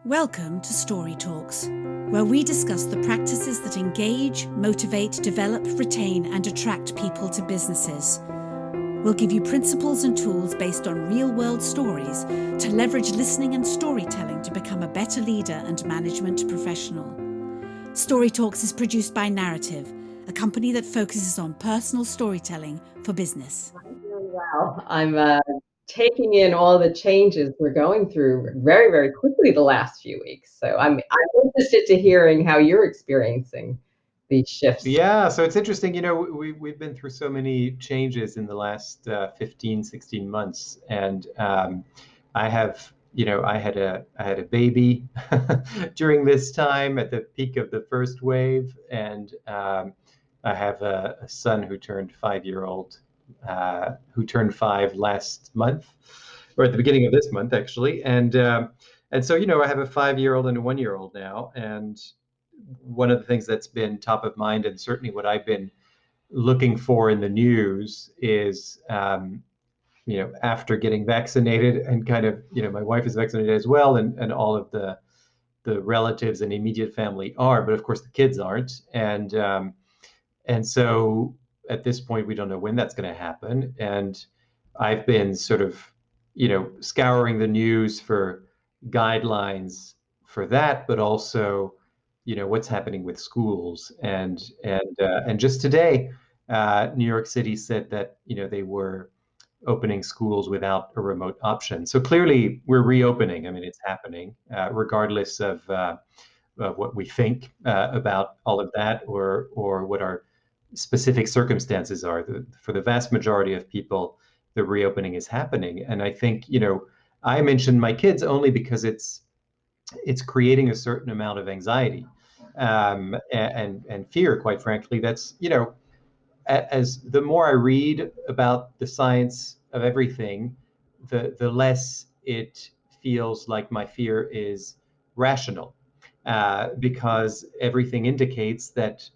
Welcome to Story Talks, where we discuss the practices that engage, motivate, develop, retain, and attract people to businesses. We'll give you principles and tools based on real-world stories to leverage listening and storytelling to become a better leader and management professional. Story Talks is produced by Narativ, a company that focuses on personal storytelling for business. Really well. I'm taking in all the changes we're going through very, very quickly the last few weeks. So I'm interested to hearing how you're experiencing these shifts. Yeah, so it's interesting, we've been through so many changes in the last 15, 16 months. And I have, I had a baby during this time at the peak of the first wave. And I have a son who turned 5-year-old, who turned 5 last month, or at the beginning of this month, actually. And so, I have a 5-year-old and a 1-year-old now. And one of the things that's been top of mind, and certainly what I've been looking for in the news, is after getting vaccinated, and kind of, my wife is vaccinated as well, and all of the relatives and immediate family are, but of course the kids aren't. And so at this point, we don't know when that's going to happen. And I've been sort of, scouring the news for guidelines for that, but also, what's happening with schools. And just today, New York City said that, they were opening schools without a remote option. So clearly we're reopening. I mean, it's happening, regardless of what we think about all of that, or what our specific circumstances are. For the vast majority of people, the reopening is happening. And I think, I mentioned my kids only because it's creating a certain amount of anxiety and fear, quite frankly. That's, as the more I read about the science of everything, the less it feels like my fear is rational, because everything indicates that,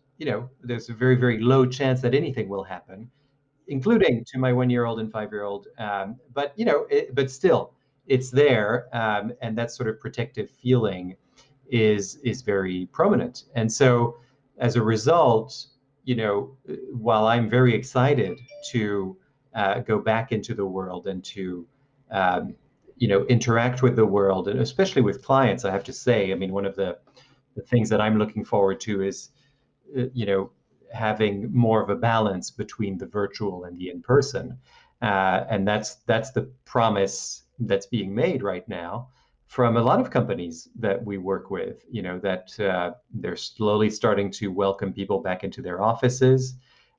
there's a very, very low chance that anything will happen, including to my 1-year-old and 5-year-old. But but still, it's there, and that sort of protective feeling is very prominent. And so, as a result, while I'm very excited to go back into the world and to interact with the world, and especially with clients, I have to say, I mean, one of the things that I'm looking forward to is, having more of a balance between the virtual and the in-person. And that's the promise that's being made right now from a lot of companies that we work with, that they're slowly starting to welcome people back into their offices.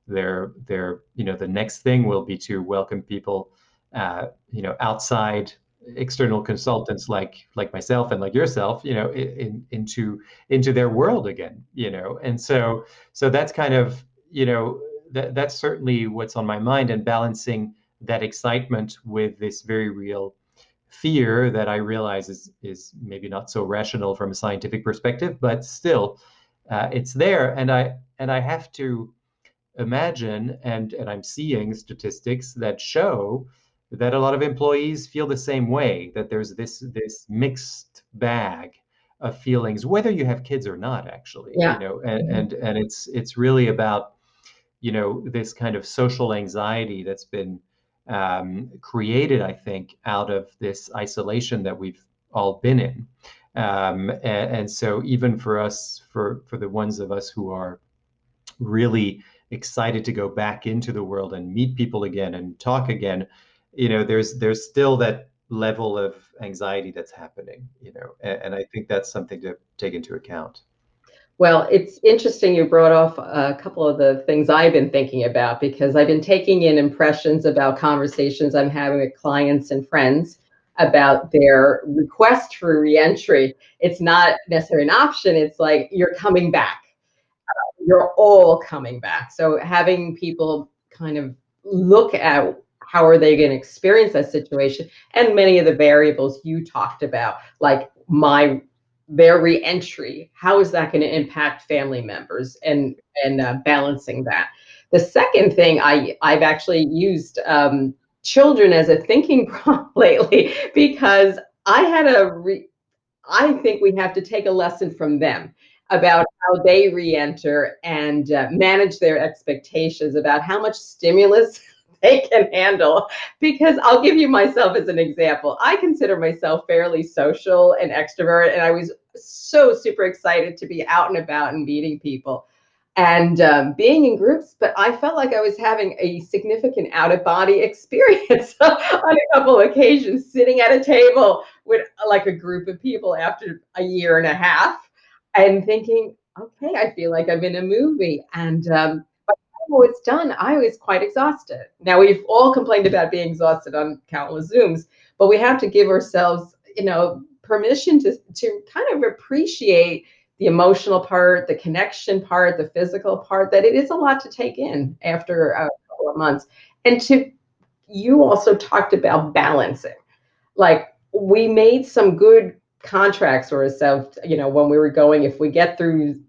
The next thing will be to welcome people, outside external consultants like myself and like yourself, into their world again, and so that's kind of, that's certainly what's on my mind, and balancing that excitement with this very real fear that I realize is maybe not so rational from a scientific perspective, but still, it's there. And I have to imagine, and I'm seeing statistics that show that a lot of employees feel the same way, that there's this mixed bag of feelings, whether you have kids or not, actually. Yeah. And it's really about, this kind of social anxiety that's been created, I think, out of this isolation that we've all been in. And so even for us, for the ones of us who are really excited to go back into the world and meet people again and talk again, there's still that level of anxiety that's happening, and I think that's something to take into account. Well, it's interesting you brought off a couple of the things I've been thinking about, because I've been taking in impressions about conversations I'm having with clients and friends about their request for reentry. It's not necessarily an option. It's like, you're coming back. You're all coming back. So having people kind of look at how are they going to experience that situation, and many of the variables you talked about, like their reentry, how is that going to impact family members, and balancing that. The second thing, I've actually used children as a thinking prompt lately, because I had I think we have to take a lesson from them about how they re-enter and manage their expectations about how much stimulus they can handle. Because I'll give you myself as an example. I consider myself fairly social and extrovert, and I was so super excited to be out and about and meeting people and being in groups, but I felt like I was having a significant out of body experience on a couple of occasions, sitting at a table with like a group of people after a year and a half and thinking, okay, I feel like I'm in a movie. And when it's done, I was quite exhausted. Now, we've all complained about being exhausted on countless Zooms, but we have to give ourselves, permission to kind of appreciate the emotional part, the connection part, the physical part, that it is a lot to take in after a couple of months. And you also talked about balancing. Like, we made some good contracts for ourselves, when we were going, if we get through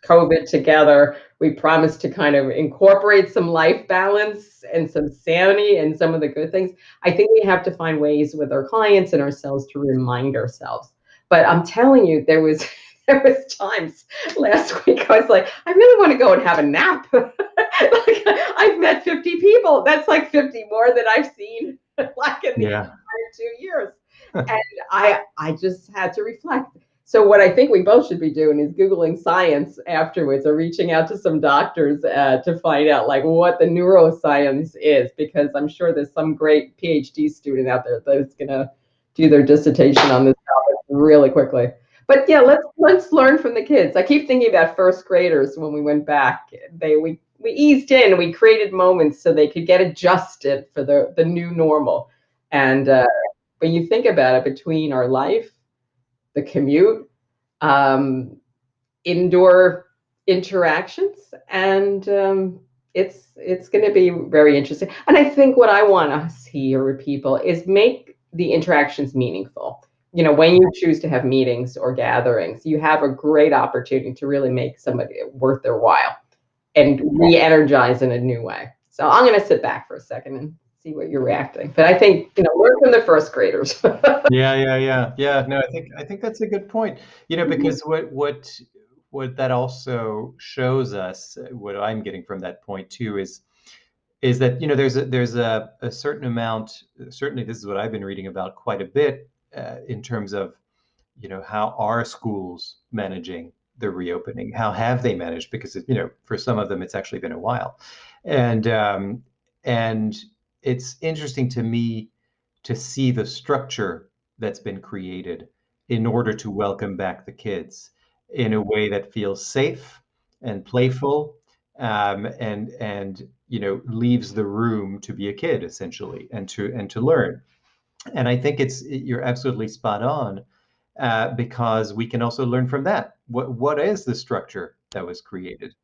COVID together, we promised to kind of incorporate some life balance and some sanity and some of the good things. I think we have to find ways with our clients and ourselves to remind ourselves. But I'm telling you, there was there was times last week I was like, I really want to go and have a nap. Like, I've met 50 people. That's like 50 more than I've seen like in the Yeah. entire 2 years. And I just had to reflect. So what I think we both should be doing is Googling science afterwards, or reaching out to some doctors to find out like what the neuroscience is, because I'm sure there's some great PhD student out there that's gonna do their dissertation on this topic really quickly. But yeah, let's learn from the kids. I keep thinking about first graders when we went back. We eased in, we created moments so they could get adjusted for the new normal. And when you think about it, between our life, the commute, um, indoor interactions, and it's going to be very interesting. And I think what I want to see here with people is make the interactions meaningful. When you choose to have meetings or gatherings, you have a great opportunity to really make somebody worth their while and re-energize in a new way. So I'm going to sit back for a second and see what you're reacting. But I think, learn from the first graders. Yeah. No, I think that's a good point. Because what that also shows us, what I'm getting from that point too, is that there's a certain amount. Certainly, this is what I've been reading about quite a bit in terms of how are schools managing the reopening? How have they managed? Because for some of them, it's actually been a while, and um, and it's interesting to me to see the structure that's been created in order to welcome back the kids in a way that feels safe and playful, and leaves the room to be a kid essentially and to learn. And I think you're absolutely spot on, because we can also learn from that. What is the structure that was created,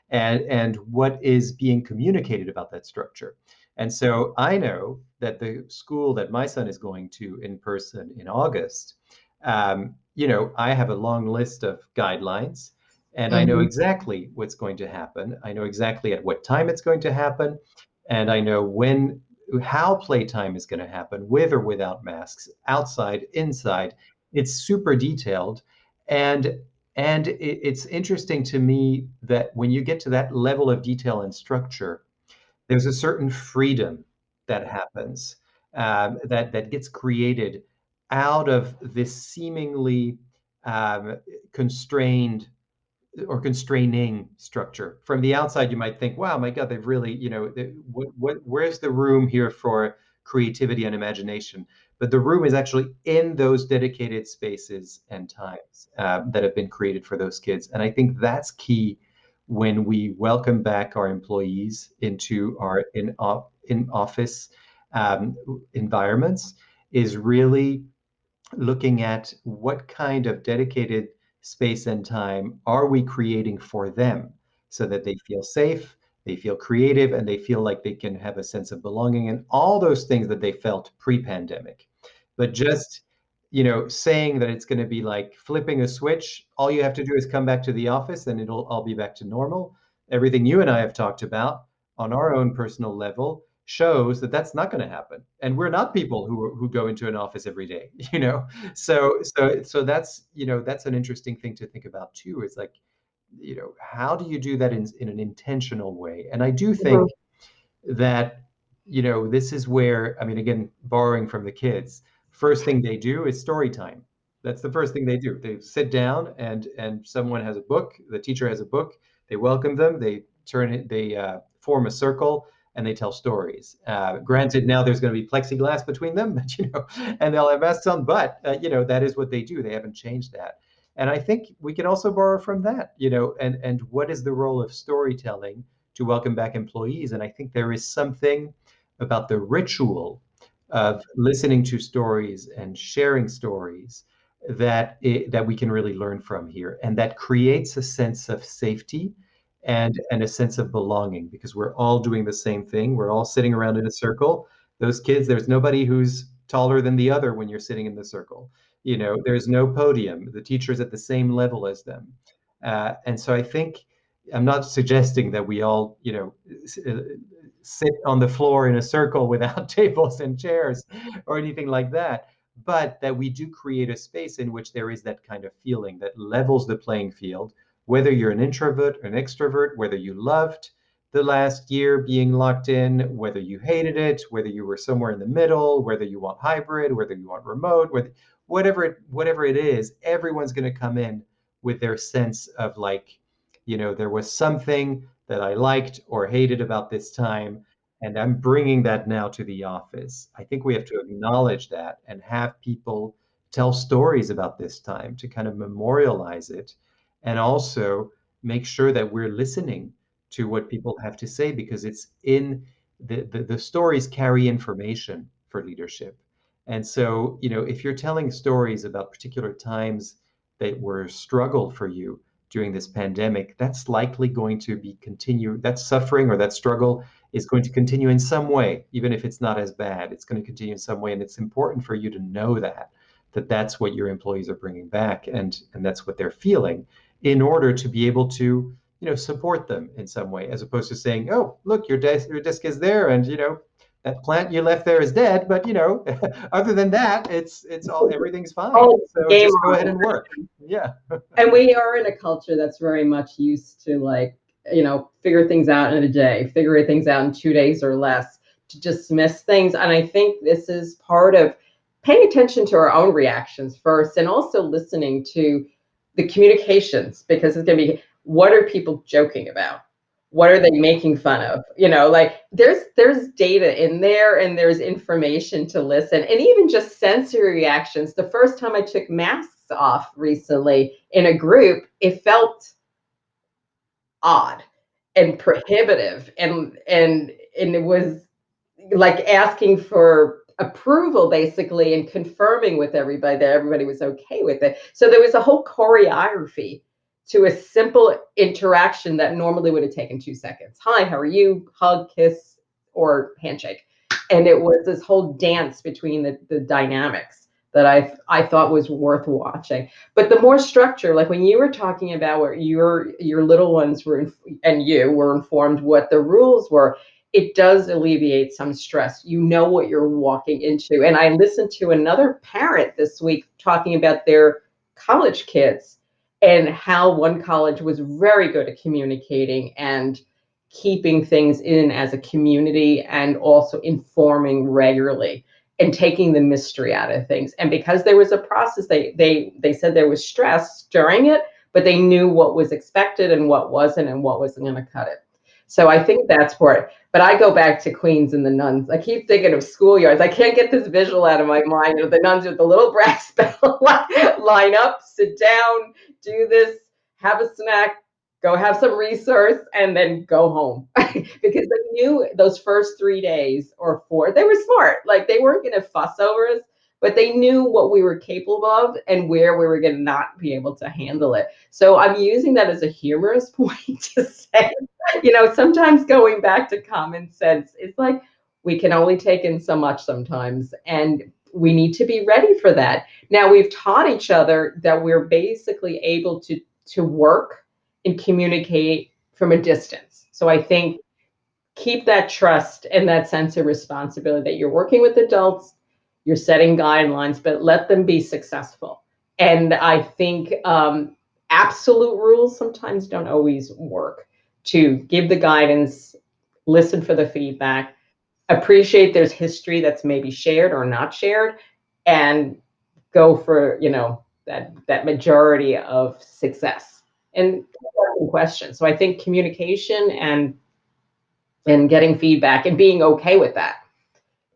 and what is being communicated about that structure? And so I know that the school that my son is going to in person in August, I have a long list of guidelines, and I know Mhm. exactly what's going to happen. I know exactly at what time it's going to happen, and I know how playtime is going to happen, with or without masks, outside, inside. It's super detailed, and it's interesting to me that when you get to that level of detail and structure, there's a certain freedom that happens, that gets created out of this seemingly constrained or constraining structure. From the outside, you might think, "Wow, my God, they've really, where's the room here for creativity and imagination?" But the room is actually in those dedicated spaces and times that have been created for those kids, and I think that's key when we welcome back our employees into our in office um, environments. Is really looking at what kind of dedicated space and time are we creating for them so that they feel safe, they feel creative, and they feel like they can have a sense of belonging and all those things that they felt pre-pandemic. But just, saying that it's going to be like flipping a switch, all you have to do is come back to the office and it'll all be back to normal. Everything you and I have talked about on our own personal level shows that that's not going to happen. And we're not people who go into an office every day, you know. So that's, you know, that's an interesting thing to think about too. Is like, you know, how do you do that in an intentional way? And I do think Mhm. that, you know, this is where, I mean, again, borrowing from the kids, first thing they do is story time. That's the first thing they do. They sit down and someone has a book, the teacher has a book, they welcome them, they turn it, they form a circle and they tell stories. Granted, now there's going to be plexiglass between them, but, you know, and they'll have masks on, but, you know, that is what they do. They haven't changed that. And I think we can also borrow from that, you know, and what is the role of storytelling to welcome back employees? And I think there is something about the ritual of listening to stories and sharing stories that we can really learn from here, and that creates a sense of safety and a sense of belonging, because we're all doing the same thing. We're all sitting around in a circle. Those kids, there's nobody who's taller than the other when you're sitting in the circle. You know, there's no podium. The teacher's at the same level as them. And so I think, I'm not suggesting that we all, you know, sit on the floor in a circle without tables and chairs or anything like that, but that we do create a space in which there is that kind of feeling that levels the playing field, whether you're an introvert, an extrovert, whether you loved the last year being locked in, whether you hated it, whether you were somewhere in the middle, whether you want hybrid, whether you want remote, whatever it is, everyone's going to come in with their sense of like, you know, there was something that I liked or hated about this time, and I'm bringing that now to the office. I think we have to acknowledge that and have people tell stories about this time to kind of memorialize it, and also make sure that we're listening to what people have to say, because it's in the stories carry information for leadership. And so, you know, if you're telling stories about particular times that were struggle for you during this pandemic, that's likely going to be continue. That suffering or that struggle is going to continue in some way, even if it's not as bad. It's going to continue in some way, and it's important for you to know that that's what your employees are bringing back, and that's what they're feeling, in order to be able to, you know, support them in some way, as opposed to saying, "Oh, look, your desk is there, and, you know, that plant you left there is dead, but, you know, other than that, it's all everything's fine. Oh, So game just go ahead on. and work." Yeah. And we are in a culture that's very much used to, like, you know, figure things out in a day, figure things out in 2 days or less, to dismiss things. And I think this is part of paying attention to our own reactions first, and also listening to the communications, because it's going to be, what are people joking about? What are they making fun of? You know, like, there's data in there, and there's information to listen, and even just sensory reactions. The first time I took masks off recently in a group, it felt odd and prohibitive, and it was like asking for approval, basically, and confirming with everybody that everybody was okay with it. So there was a whole choreography to a simple interaction that normally would have taken 2 seconds. Hi, how are you? Hug, kiss, or handshake. And it was this whole dance between the dynamics that I thought was worth watching. But the more structure, like when you were talking about what your little ones were, and you were informed what the rules were, it does alleviate some stress. You know what you're walking into. And I listened to another parent this week talking about their college kids, and how one college was very good at communicating and keeping things in as a community, and also informing regularly and taking the mystery out of things. And because there was a process, they said there was stress during it, but they knew what was expected and what wasn't, and what wasn't going to cut it. So I think that's for it. But I go back to Queens and the nuns. I keep thinking of schoolyards. I can't get this visual out of my mind of the nuns with the little brass bell, line up, sit down, do this, have a snack, go have some resource, and then go home. Because they knew those first 3 days or four, they were smart. Like, they weren't going to fuss over us, but they knew what we were capable of and where we were going to not be able to handle it. So I'm using that as a humorous point to say, you know, sometimes going back to common sense, it's like, we can only take in so much sometimes, and we need to be ready for that. Now, we've taught each other that we're basically able to work and communicate from a distance. So I think keep that trust and that sense of responsibility that you're working with adults, you're setting guidelines, but let them be successful. And I think absolute rules sometimes don't always work. To give the guidance, listen for the feedback, appreciate there's history that's maybe shared or not shared, and go for, that majority of success and question. So I think communication and getting feedback and being okay with that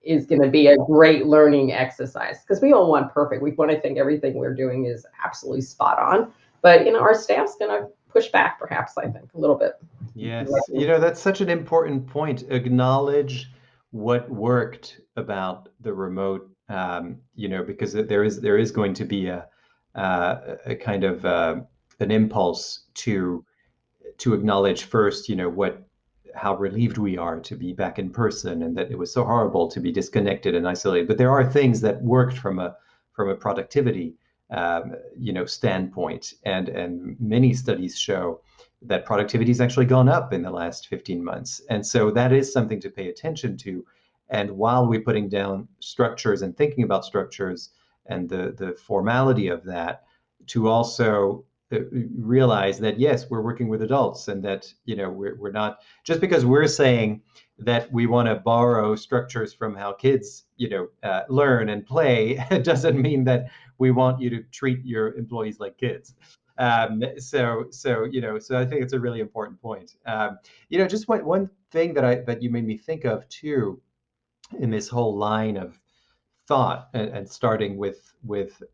is going to be a great learning exercise, because we all want perfect. We want to think everything we're doing is absolutely spot on, but our staff's going to push back, perhaps, I think, a little bit. Yes, that's such an important point. Acknowledge what worked about the remote, because there is going to be a kind of an impulse to acknowledge first, how relieved we are to be back in person, and that it was so horrible to be disconnected and isolated. But there are things that worked from a productivity, standpoint, and many studies show that productivity has actually gone up in the last 15 months. And so that is something to pay attention to. And while we're putting down structures and thinking about structures and the formality of that, to also realize that yes, we're working with adults, and that we're not, just because we're saying that we want to borrow structures from how kids learn and play, it doesn't mean that we want you to treat your employees like kids. So I think it's a really important point. Just one thing that you made me think of too, in this whole line of thought, and starting with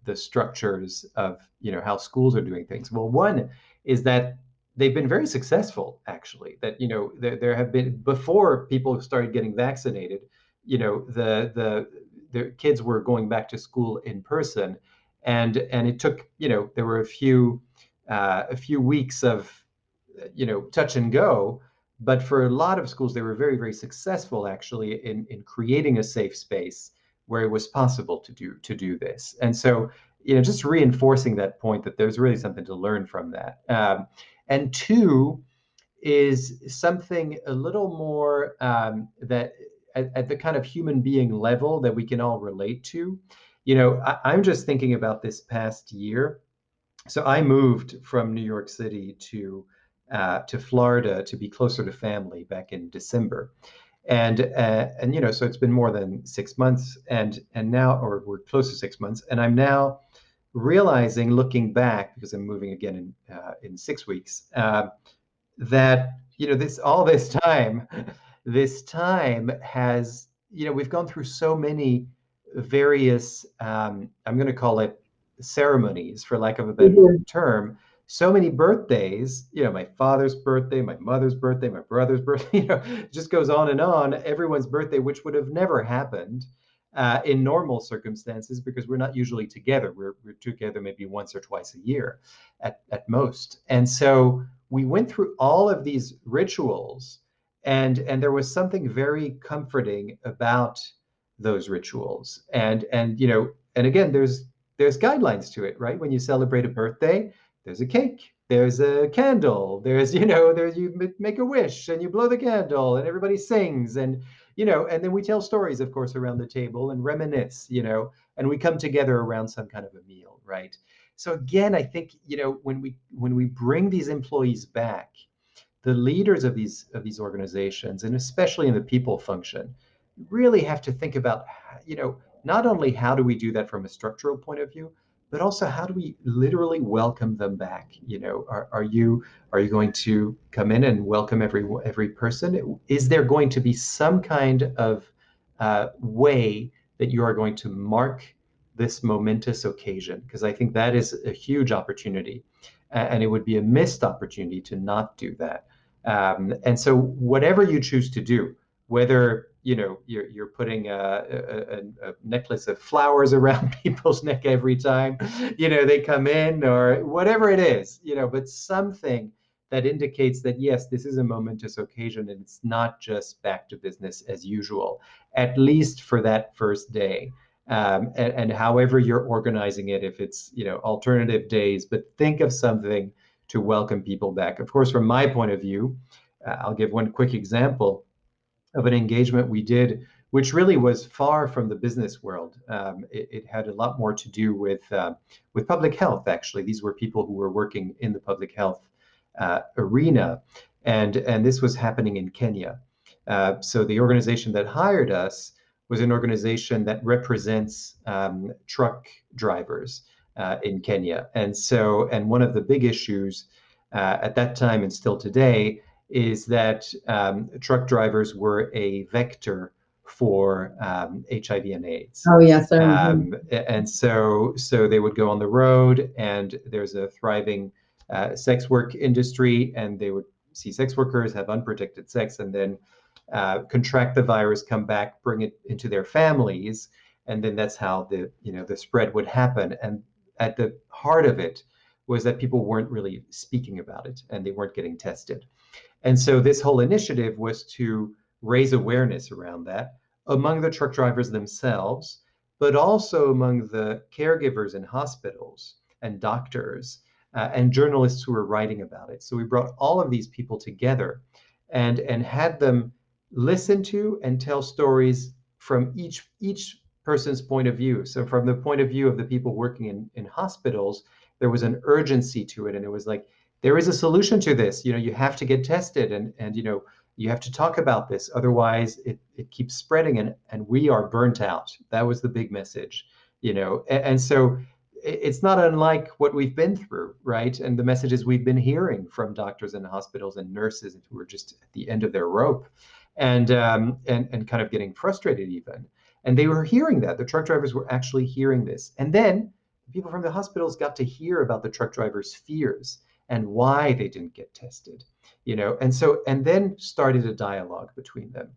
the structures of how schools are doing things. Well, one is that they've been very successful, actually. That there have been, before people started getting vaccinated, the kids were going back to school in person, and it took, there were a few weeks of touch and go. But for a lot of schools, they were very, very successful, actually, in creating a safe space where it was possible to do this. And so, just reinforcing that point, that there's really something to learn from that. And two is something a little more, that at the kind of human being level that we can all relate to. I'm just thinking about this past year. So I moved from New York City to Florida to be closer to family back in December, and so it's been more than 6 months, and now, or we're close to 6 months, and I'm now realizing, looking back, because I'm moving again in 6 weeks, that this time has, we've gone through so many various, I'm going to call it ceremonies, for lack of a better term. So many birthdays, my father's birthday, my mother's birthday, my brother's birthday, it just goes on and on. Everyone's birthday, which would have never happened in normal circumstances, because we're not usually together. We're together maybe once or twice a year at most. And so we went through all of these rituals, and there was something very comforting about those rituals. And again, there's guidelines to it, right? When you celebrate a birthday, there's a cake, there's a candle, there's you make a wish and you blow the candle and everybody sings, and and then we tell stories, of course, around the table and reminisce, and we come together around some kind of a meal, right? So again, I think, when we bring these employees back, the leaders of these organizations, and especially in the people function, really have to think about, not only how do we do that from a structural point of view, but also how do we literally welcome them back? Are you going to come in and welcome every person? Is there going to be some kind of way that you are going to mark this momentous occasion? Because I think that is a huge opportunity, and it would be a missed opportunity to not do that. And so, whatever you choose to do, whether you're putting a necklace of flowers around people's neck every time they come in, or whatever it is, but something that indicates that yes, this is a momentous occasion, and it's not just back to business as usual, at least for that first day. And however you're organizing it, if it's alternative days, but think of something to welcome people back. Of course, from my point of view, I'll give one quick example. of an engagement we did, which really was far from the business world. It had a lot more to do with public health. Actually, these were people who were working in the public health arena, and this was happening in Kenya. So the organization that hired us was an organization that represents truck drivers in Kenya, and one of the big issues at that time and still today is that truck drivers were a vector for HIV and AIDS. Oh, yes, sir. And so they would go on the road, and there's a thriving sex work industry, and they would see sex workers have unprotected sex and then contract the virus, come back, bring it into their families, and then that's how the spread would happen. And at the heart of it was that people weren't really speaking about it, and they weren't getting tested. And so this whole initiative was to raise awareness around that among the truck drivers themselves, but also among the caregivers in hospitals and doctors and journalists who were writing about it. So we brought all of these people together and had them listen to and tell stories from each person's point of view. So from the point of view of the people working in hospitals, there was an urgency to it, and it was like, there is a solution to this. You have to get tested, and you have to talk about this. Otherwise, it keeps spreading, and we are burnt out. That was the big message, and so it's not unlike what we've been through, right? And the messages we've been hearing from doctors and hospitals and nurses who are just at the end of their rope, and kind of getting frustrated even. And they were hearing that. The truck drivers were actually hearing this. And then people from the hospitals got to hear about the truck drivers' fears and why they didn't get tested, and then started a dialogue between them.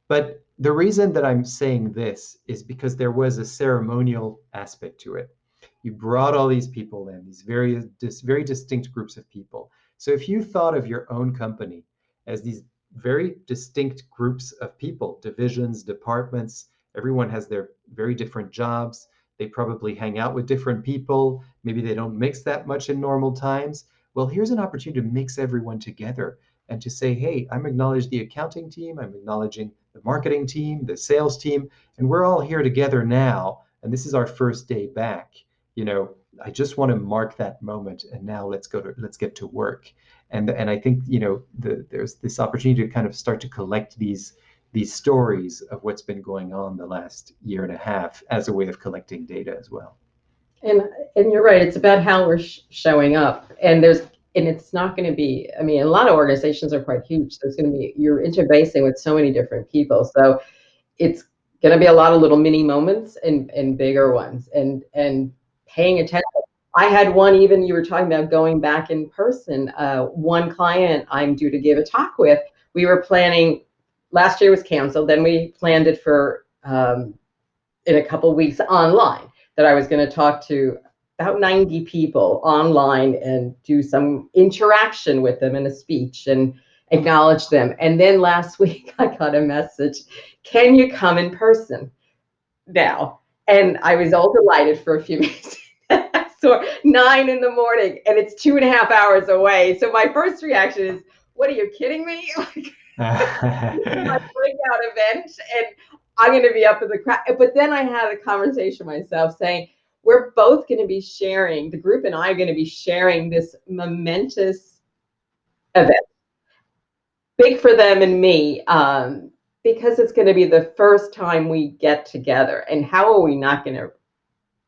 But the reason that I'm saying this is because there was a ceremonial aspect to it. You brought all these people in, these very distinct groups of people. So if you thought of your own company as these very distinct groups of people, divisions, departments, everyone has their very different jobs. They probably hang out with different people. Maybe they don't mix that much in normal times. Well, here's an opportunity to mix everyone together and to say, hey, I'm acknowledging the accounting team, I'm acknowledging the marketing team, the sales team, and we're all here together now. And this is our first day back. I just want to mark that moment, and now let's get to work. And I think there's this opportunity to kind of start to collect these stories of what's been going on the last year and a half as a way of collecting data as well. And you're right. It's about how we're showing up, and it's not going to be. I mean, a lot of organizations are quite huge. There's going to be, you're interfacing with so many different people, so it's going to be a lot of little mini moments and bigger ones, and paying attention. I had one, even you were talking about going back in person. One client I'm due to give a talk with, we were planning, last year was canceled, then we planned it for in a couple weeks online, that I was going to talk to about 90 people online and do some interaction with them in a speech and acknowledge them. And then last week I got a message, can you come in person now? And I was all delighted for a few minutes. So 9 in the morning, and it's 2.5 hours away. So my first reaction is, what, are you kidding me? My breakout event, and I'm going to be up in the crowd. But then I had a conversation myself saying, we're both going to be sharing, the group and I are going to be sharing this momentous event, big for them and me, because it's going to be the first time we get together. And how are we not going to,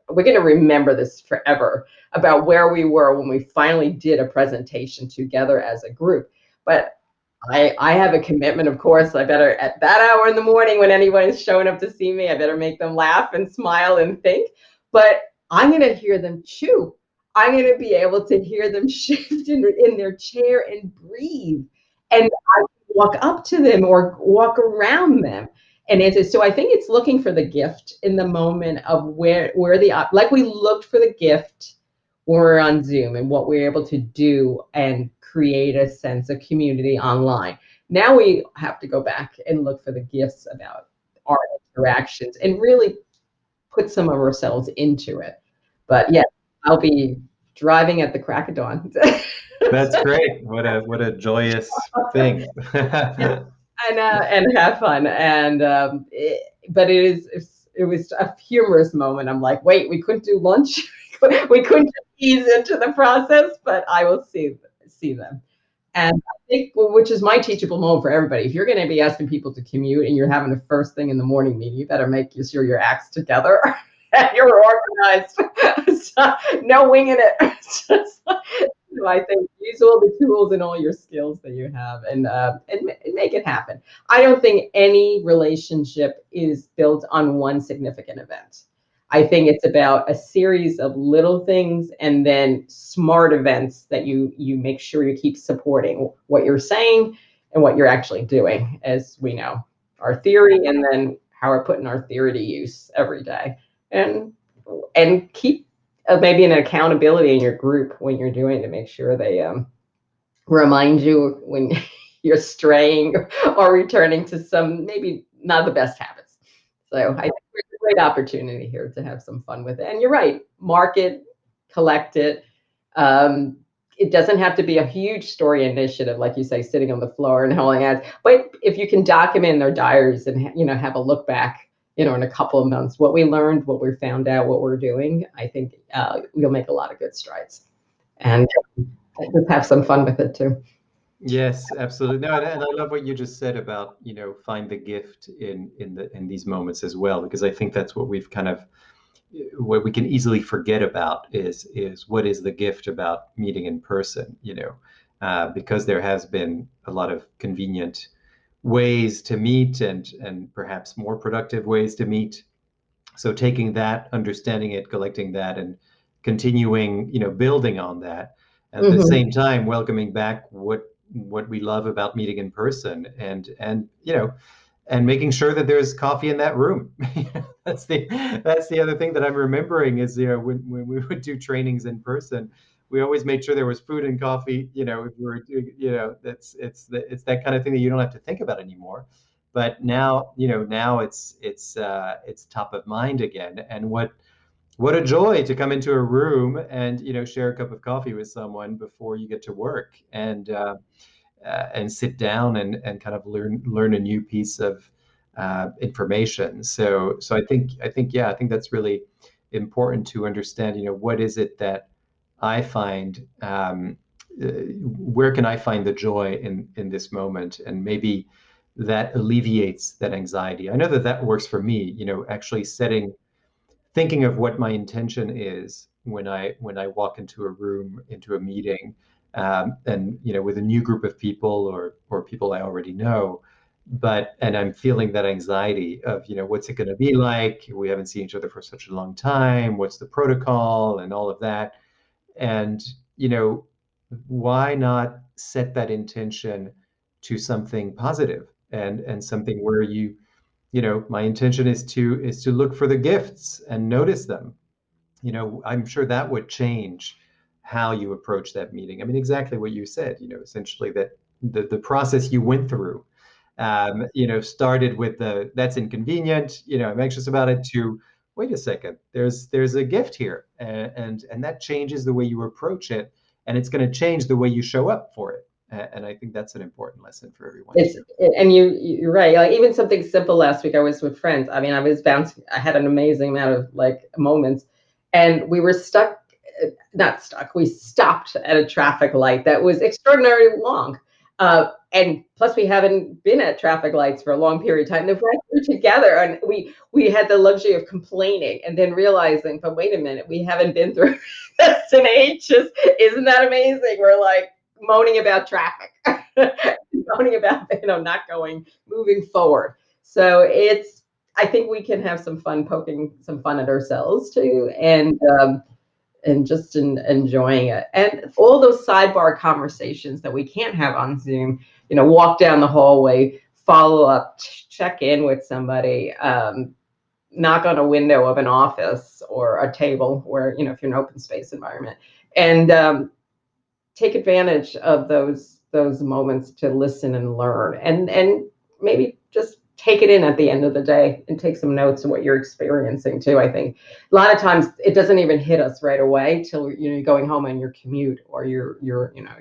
we're going to remember this forever about where we were when we finally did a presentation together as a group. But I have a commitment, of course. I better, at that hour in the morning when anyone is showing up to see me, I better make them laugh and smile and think. But I'm going to hear them chew. I'm going to be able to hear them shift in their chair and breathe. And I walk up to them or walk around them. And so I think it's looking for the gift in the moment of where like we looked for the gift when we were on Zoom and what we were able to do and create a sense of community online. Now we have to go back and look for the gifts about our interactions and really put some of ourselves into it. But yeah, I'll be driving at the crack of dawn. That's great. What a joyous thing. and have fun. And but it was a humorous moment. I'm like, wait, we couldn't do lunch. We couldn't ease into the process, but I will see them. And I think, well, which is my teachable moment for everybody. If you're going to be asking people to commute and you're having a first thing in the morning meeting, you better make sure your act's together and you're organized. So, no winging it. So I think use all the tools and all your skills that you have, and make it happen. I don't think any relationship is built on one significant event. I think it's about a series of little things and then smart events that you make sure you keep supporting what you're saying and what you're actually doing, as we know, our theory, and then how we're putting our theory to use every day, and keep maybe an accountability in your group when you're doing, to make sure they remind you when you're straying or returning to some maybe not the best habits. So I think there's a great opportunity here to have some fun with it. And you're right, mark it, collect it. Um, it doesn't have to be a huge story initiative, like you say, sitting on the floor and holding hands. But if you can document in their diaries and have a look back, in a couple of months, what we learned, what we found out, what we're doing, I think we'll make a lot of good strides, and just have some fun with it too. Yes, absolutely. No, and I love what you just said about, find the gift in these moments as well, because I think that's what we've kind of what we can easily forget about is what is the gift about meeting in person, because there has been a lot of convenient ways to meet and perhaps more productive ways to meet. So taking that, understanding it, collecting that, and continuing, building on that. At the Mm-hmm. same time, welcoming back what we love about meeting in person, and making sure that there's coffee in that room. That's the other thing that I'm remembering is, when we would do trainings in person, we always made sure there was food and coffee. If we were doing, it's that kind of thing that you don't have to think about anymore. But now it's top of mind again. And what a joy to come into a room and share a cup of coffee with someone before you get to work, and sit down and kind of learn a new piece of information. So I think that's really important to understand. What is it that I find? Where can I find the joy in this moment? And maybe that alleviates that anxiety. I know that works for me. Actually thinking of what my intention is when I walk into a room, into a meeting, and with a new group of people or people I already know, and I'm feeling that anxiety of what's it going to be like? We haven't seen each other for such a long time. What's the protocol and all of that? And why not set that intention to something positive, and something where my intention is to look for the gifts and notice them. I'm sure that would change how you approach that meeting. I mean, exactly what you said, essentially that the process you went through, started with that's inconvenient, I'm anxious about it, to wait a second, there's a gift here, and that changes the way you approach it, and it's going to change the way you show up for it. And I think that's an important lesson for everyone It's too. and you're right. Like even something simple last week, I was with friends. I mean, I was bouncing. I had an amazing amount of like moments, and we were stuck. Not stuck. We stopped at a traffic light that was extraordinarily long, and plus we haven't been at traffic lights for a long period of time. The friends were together, and we had the luxury of complaining, and then realizing, but wait a minute, we haven't been through this in ages. Isn't that amazing? We're like moaning about traffic. Moaning about not moving forward. So I think we can have some fun poking some fun at ourselves too, and just enjoying it, and all those sidebar conversations that we can't have on Zoom. Walk down the hallway, follow up, check in with somebody, knock on a window of an office or a table where if you're in an open space environment, and take advantage of those moments to listen and learn, and maybe just take it in at the end of the day and take some notes of what you're experiencing too. I think a lot of times it doesn't even hit us right away till you're going home on your commute, or you're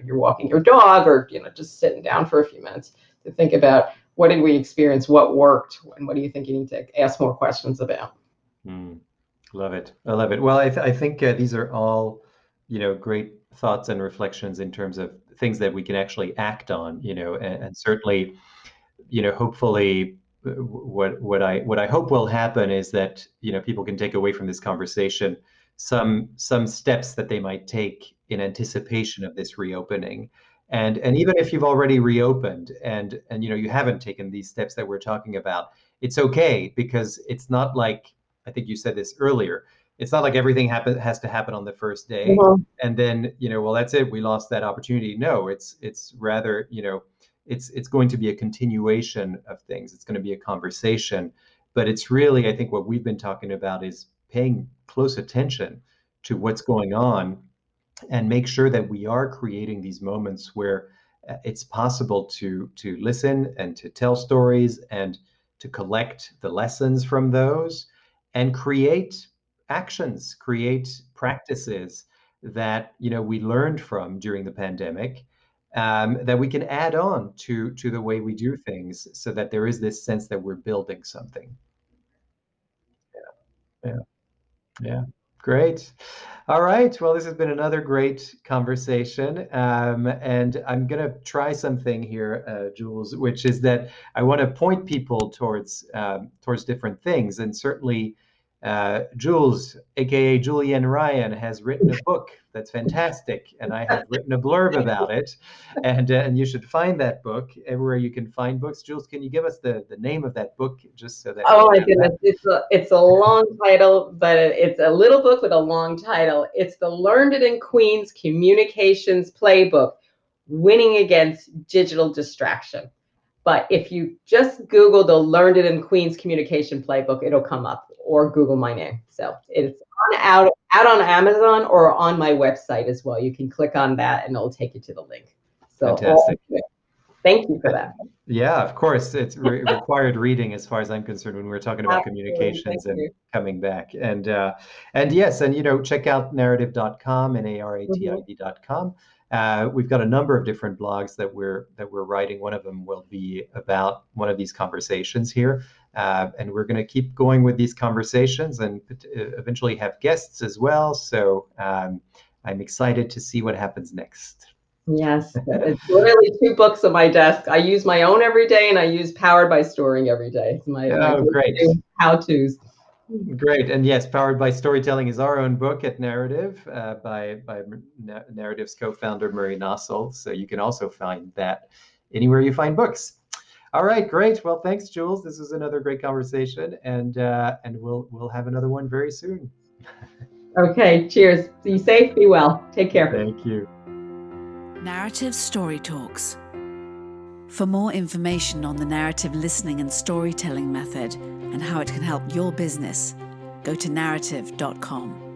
walking your dog, or just sitting down for a few minutes to think about what did we experience, what worked, and what do you think you need to ask more questions about. Love it. I love it. Well, I think these are all, great thoughts and reflections in terms of things that we can actually act on, and certainly, hopefully, what I hope will happen is that, people can take away from this conversation some steps that they might take in anticipation of this reopening. And even if you've already reopened and you haven't taken these steps that we're talking about, it's okay, because it's not like, I think you said this earlier, it's not like everything has to happen on the first day, and then, well, that's it, we lost that opportunity. No, it's rather, it's going to be a continuation of things. It's going to be a conversation, but it's really, I think what we've been talking about is paying close attention to what's going on, and make sure that we are creating these moments where it's possible to listen and to tell stories and to collect the lessons from those, and create actions, create practices that we learned from during the pandemic, that we can add on to the way we do things, so that there is this sense that we're building something. Yeah. Yeah, great. All right. Well, this has been another great conversation. And I'm going to try something here, Jules, which is that I want to point people towards different things. And certainly, Jules, aka Julian Ryan, has written a book that's fantastic, and I have written a blurb about it. And you should find that book everywhere you can find books. Jules, can you give us the name of that book, just so that Oh we my have goodness, that? it's a long title, but it's a little book with a long title. It's the Learned It in Queens Communications Playbook, Winning Against Digital Distraction. But if you just Google the Learned It in Queens Communication Playbook, it'll come up, or Google my name. So it's out on Amazon or on my website as well. You can click on that and it'll take you to the link. So Fantastic. thank you for that. Yeah, of course. It's required reading as far as I'm concerned when we're talking about Absolutely. communications Thank and you. coming back. And yes, and check out narativ.com and narativ.com. We've got a number of different blogs that we're writing. One of them will be about one of these conversations here. And we're going to keep going with these conversations and eventually have guests as well. So I'm excited to see what happens next. Yes, it's literally 2 books on my desk. I use my own every day, and I use Powered by Storytelling every day. It's my Oh, great. how-tos. Great. And yes, Powered by Storytelling is our own book at Narativ, by Narativ's co-founder, Murray Nossel. So you can also find that anywhere you find books. All right, great. Well, thanks, Jules. This was another great conversation, and we'll have another one very soon. Okay, cheers. Be safe, be well. Take care. Thank you. Narativ Story Talks. For more information on the narrative listening and storytelling method and how it can help your business, go to narativ.com.